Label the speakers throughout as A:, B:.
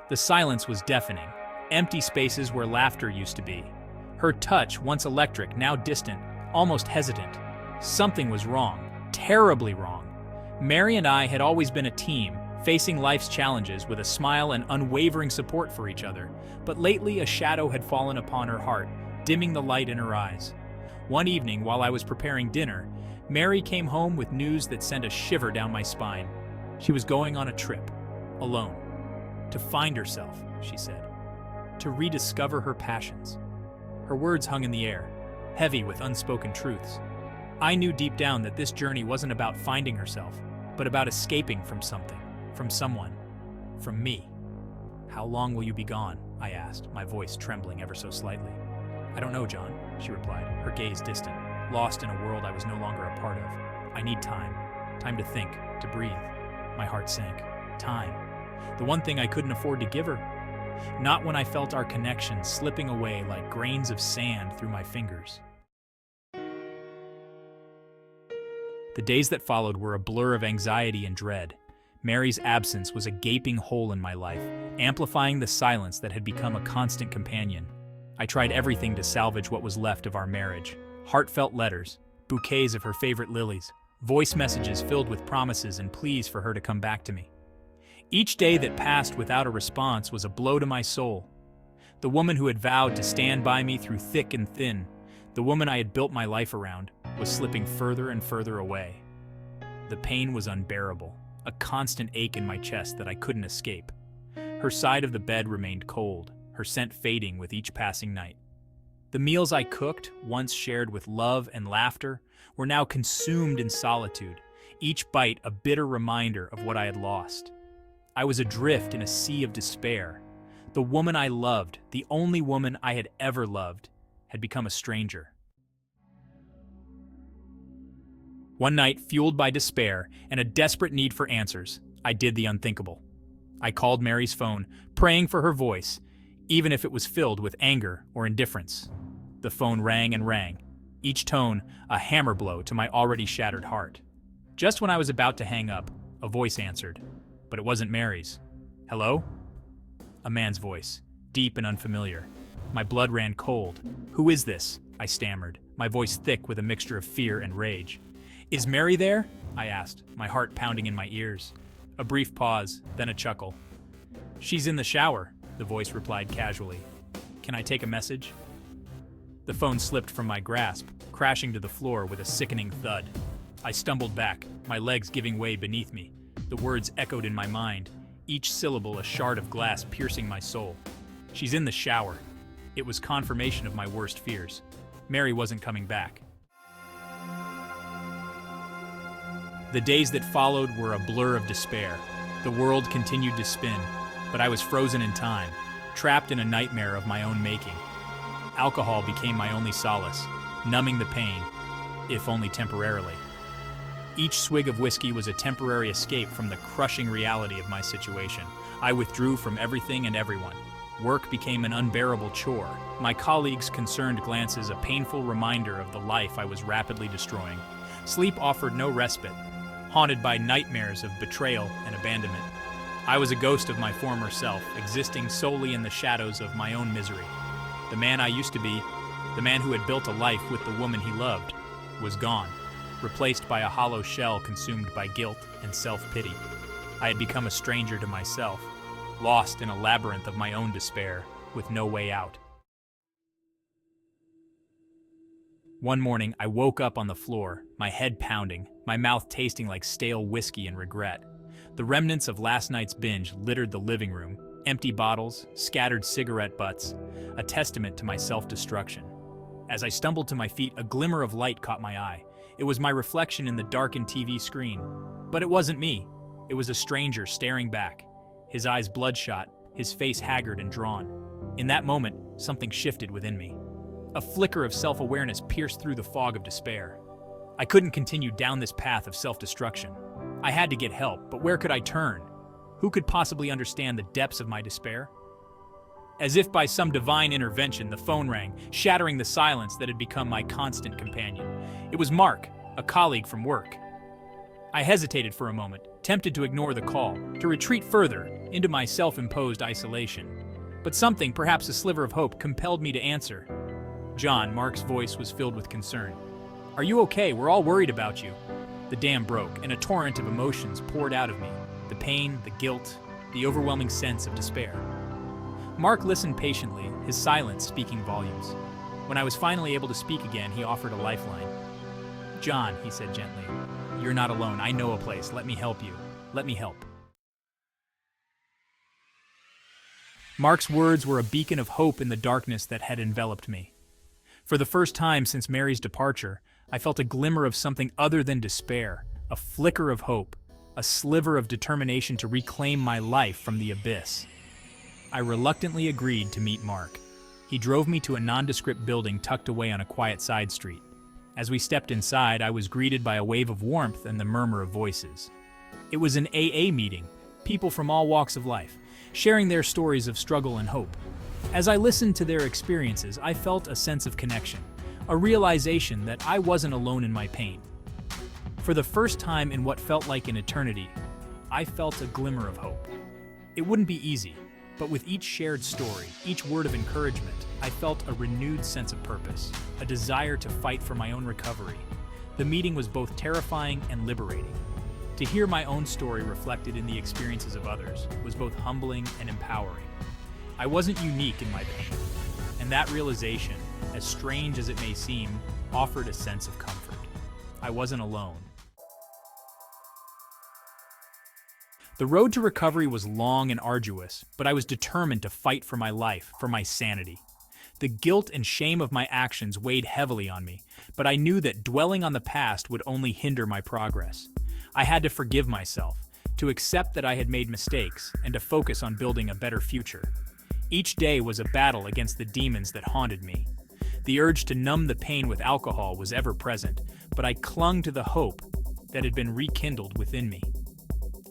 A: The silence was deafening, empty spaces where laughter used to be. Her touch, once electric, now distant, almost hesitant. Something was wrong, terribly wrong. Mary and I had always been a team, facing life's challenges with a smile and unwavering support for each other. But lately, a shadow had fallen upon her heart, dimming the light in her eyes. One evening, while I was preparing dinner, Mary came home with news that sent a shiver down my spine. She was going on a trip, alone. To find herself, she said. To rediscover her passions. Her words hung in the air, heavy with unspoken truths. I knew deep down that this journey wasn't about finding herself, but about escaping from something, from someone, from me. "How long will you be gone?" I asked, my voice trembling ever so slightly. "I don't know, John," she replied, her gaze distant, lost in a world I was no longer a part of. "I need time. Time to think, to breathe." My heart sank. Time. The one thing I couldn't afford to give her. Not when I felt our connection slipping away like grains of sand through my fingers. The days that followed were a blur of anxiety and dread. Mary's absence was a gaping hole in my life, amplifying the silence that had become a constant companion. I tried everything to salvage what was left of our marriage. Heartfelt letters, bouquets of her favorite lilies, voice messages filled with promises and pleas for her to come back to me. Each day that passed without a response was a blow to my soul. The woman who had vowed to stand by me through thick and thin, the woman I had built my life around, was slipping further and further away. The pain was unbearable, a constant ache in my chest that I couldn't escape. Her side of the bed remained cold, her scent fading with each passing night. The meals I cooked, once shared with love and laughter, were now consumed in solitude, each bite a bitter reminder of what I had lost. I was adrift in a sea of despair. The woman I loved, the only woman I had ever loved, had become a stranger. One night, fueled by despair and a desperate need for answers, I did the unthinkable. I called Mary's phone, praying for her voice, even if it was filled with anger or indifference. The phone rang and rang, each tone a hammer blow to my already shattered heart. Just when I was about to hang up, a voice answered, but it wasn't Mary's. "Hello?" A man's voice, deep and unfamiliar. My blood ran cold. "Who is this?" I stammered, my voice thick with a mixture of fear and rage. "Is Mary there?" I asked, my heart pounding in my ears. A brief pause, then a chuckle. "She's in the shower," the voice replied casually. "Can I take a message?" The phone slipped from my grasp, crashing to the floor with a sickening thud. I stumbled back, my legs giving way beneath me. The words echoed in my mind, each syllable a shard of glass piercing my soul. "She's in the shower." It was confirmation of my worst fears. Mary wasn't coming back. The days that followed were a blur of despair. The world continued to spin, but I was frozen in time, trapped in a nightmare of my own making. Alcohol became my only solace, numbing the pain, if only temporarily. Each swig of whiskey was a temporary escape from the crushing reality of my situation. I withdrew from everything and everyone. Work became an unbearable chore. My colleagues' concerned glances a painful reminder of the life I was rapidly destroying. Sleep offered no respite, haunted by nightmares of betrayal and abandonment. I was a ghost of my former self, existing solely in the shadows of my own misery. The man I used to be, the man who had built a life with the woman he loved, was gone, replaced by a hollow shell consumed by guilt and self-pity. I had become a stranger to myself, lost in a labyrinth of my own despair, with no way out. One morning, I woke up on the floor, my head pounding, my mouth tasting like stale whiskey and regret. The remnants of last night's binge littered the living room, empty bottles, scattered cigarette butts, a testament to my self-destruction. As I stumbled to my feet, a glimmer of light caught my eye. It was my reflection in the darkened TV screen. But it wasn't me. It was a stranger staring back, his eyes bloodshot, his face haggard and drawn. In that moment, something shifted within me. A flicker of self-awareness pierced through the fog of despair. I couldn't continue down this path of self-destruction. I had to get help, but where could I turn? Who could possibly understand the depths of my despair? As if by some divine intervention, the phone rang, shattering the silence that had become my constant companion. It was Mark, a colleague from work. I hesitated for a moment, tempted to ignore the call, to retreat further into my self-imposed isolation. But something, perhaps a sliver of hope, compelled me to answer. "John," Mark's voice was filled with concern. "Are you okay? We're all worried about you." The dam broke, and a torrent of emotions poured out of me. The pain, the guilt, the overwhelming sense of despair. Mark listened patiently, his silence speaking volumes. When I was finally able to speak again, he offered a lifeline. "John," he said gently, "you're not alone. I know a place. Let me help you. Let me help." Mark's words were a beacon of hope in the darkness that had enveloped me. For the first time since Mary's departure, I felt a glimmer of something other than despair, a flicker of hope, a sliver of determination to reclaim my life from the abyss. I reluctantly agreed to meet Mark. He drove me to a nondescript building tucked away on a quiet side street. As we stepped inside, I was greeted by a wave of warmth and the murmur of voices. It was an AA meeting, people from all walks of life, sharing their stories of struggle and hope. As I listened to their experiences, I felt a sense of connection, a realization that I wasn't alone in my pain. For the first time in what felt like an eternity, I felt a glimmer of hope. It wouldn't be easy, but with each shared story, each word of encouragement, I felt a renewed sense of purpose, a desire to fight for my own recovery. The meeting was both terrifying and liberating. To hear my own story reflected in the experiences of others was both humbling and empowering. I wasn't unique in my pain, and that realization, as strange as it may seem, offered a sense of comfort. I wasn't alone. The road to recovery was long and arduous, but I was determined to fight for my life, for my sanity. The guilt and shame of my actions weighed heavily on me, but I knew that dwelling on the past would only hinder my progress. I had to forgive myself, to accept that I had made mistakes, and to focus on building a better future. Each day was a battle against the demons that haunted me. The urge to numb the pain with alcohol was ever present, but I clung to the hope that had been rekindled within me.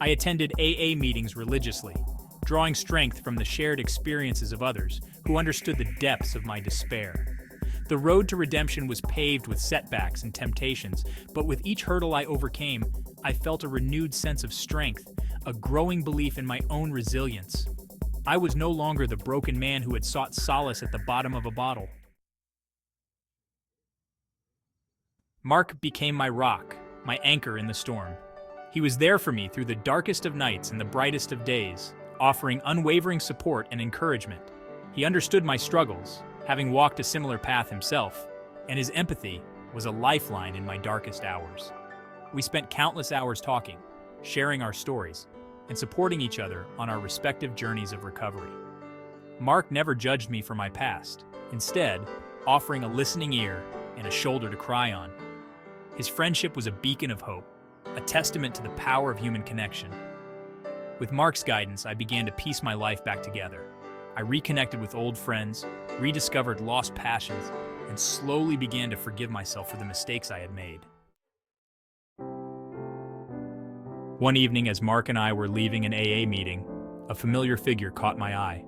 A: I attended AA meetings religiously, drawing strength from the shared experiences of others who understood the depths of my despair. The road to redemption was paved with setbacks and temptations, but with each hurdle I overcame, I felt a renewed sense of strength, a growing belief in my own resilience. I was no longer the broken man who had sought solace at the bottom of a bottle. Mark became my rock, my anchor in the storm. He was there for me through the darkest of nights and the brightest of days, offering unwavering support and encouragement. He understood my struggles, having walked a similar path himself, and his empathy was a lifeline in my darkest hours. We spent countless hours talking, sharing our stories, and supporting each other on our respective journeys of recovery. Mark never judged me for my past, instead, offering a listening ear and a shoulder to cry on. His friendship was a beacon of hope, a testament to the power of human connection. With Mark's guidance, I began to piece my life back together. I reconnected with old friends, rediscovered lost passions, and slowly began to forgive myself for the mistakes I had made. One evening, as Mark and I were leaving an AA meeting, a familiar figure caught my eye.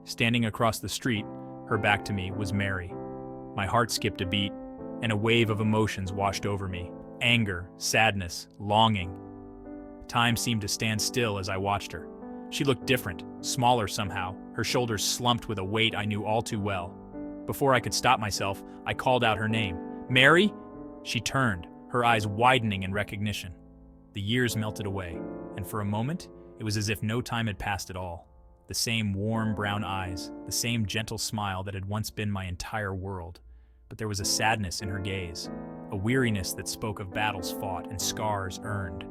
A: Standing across the street, her back to me, was Mary. My heart skipped a beat, and a wave of emotions washed over me. Anger, sadness, longing. Time seemed to stand still as I watched her. She looked different, smaller somehow, her shoulders slumped with a weight I knew all too well. Before I could stop myself, I called out her name. "Mary?" She turned, her eyes widening in recognition. The years melted away, and for a moment, it was as if no time had passed at all. The same warm brown eyes, the same gentle smile that had once been my entire world. But there was a sadness in her gaze, a weariness that spoke of battles fought and scars earned.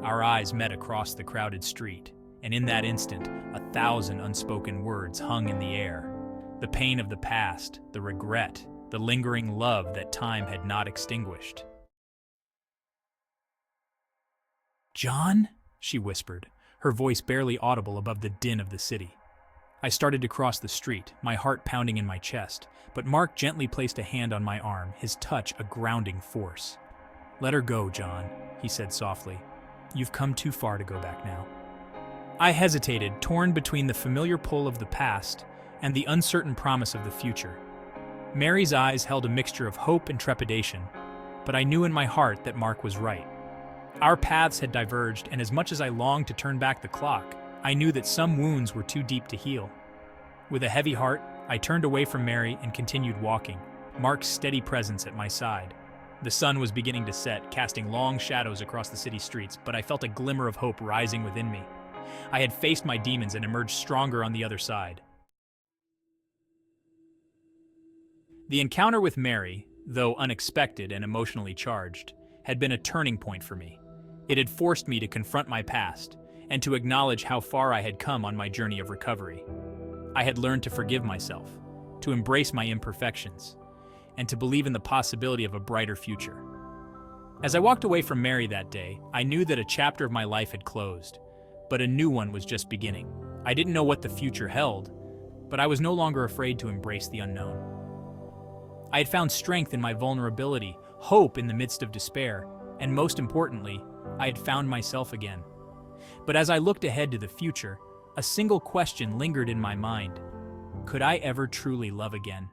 A: Our eyes met across the crowded street, and in that instant, 1,000 unspoken words hung in the air. The pain of the past, the regret, the lingering love that time had not extinguished. "John?" she whispered, her voice barely audible above the din of the city. I started to cross the street, my heart pounding in my chest, but Mark gently placed a hand on my arm, his touch a grounding force. "Let her go, John," he said softly. "You've come too far to go back now." I hesitated, torn between the familiar pull of the past and the uncertain promise of the future. Mary's eyes held a mixture of hope and trepidation, but I knew in my heart that Mark was right. Our paths had diverged, and as much as I longed to turn back the clock, I knew that some wounds were too deep to heal. With a heavy heart, I turned away from Mary and continued walking, Mark's steady presence at my side. The sun was beginning to set, casting long shadows across the city streets, but I felt a glimmer of hope rising within me. I had faced my demons and emerged stronger on the other side. The encounter with Mary, though unexpected and emotionally charged, had been a turning point for me. It had forced me to confront my past and to acknowledge how far I had come on my journey of recovery. I had learned to forgive myself, to embrace my imperfections, and to believe in the possibility of a brighter future. As I walked away from Mary that day, I knew that a chapter of my life had closed, but a new one was just beginning. I didn't know what the future held, but I was no longer afraid to embrace the unknown. I had found strength in my vulnerability, hope in the midst of despair, and most importantly, I had found myself again. But as I looked ahead to the future, a single question lingered in my mind. Could I ever truly love again?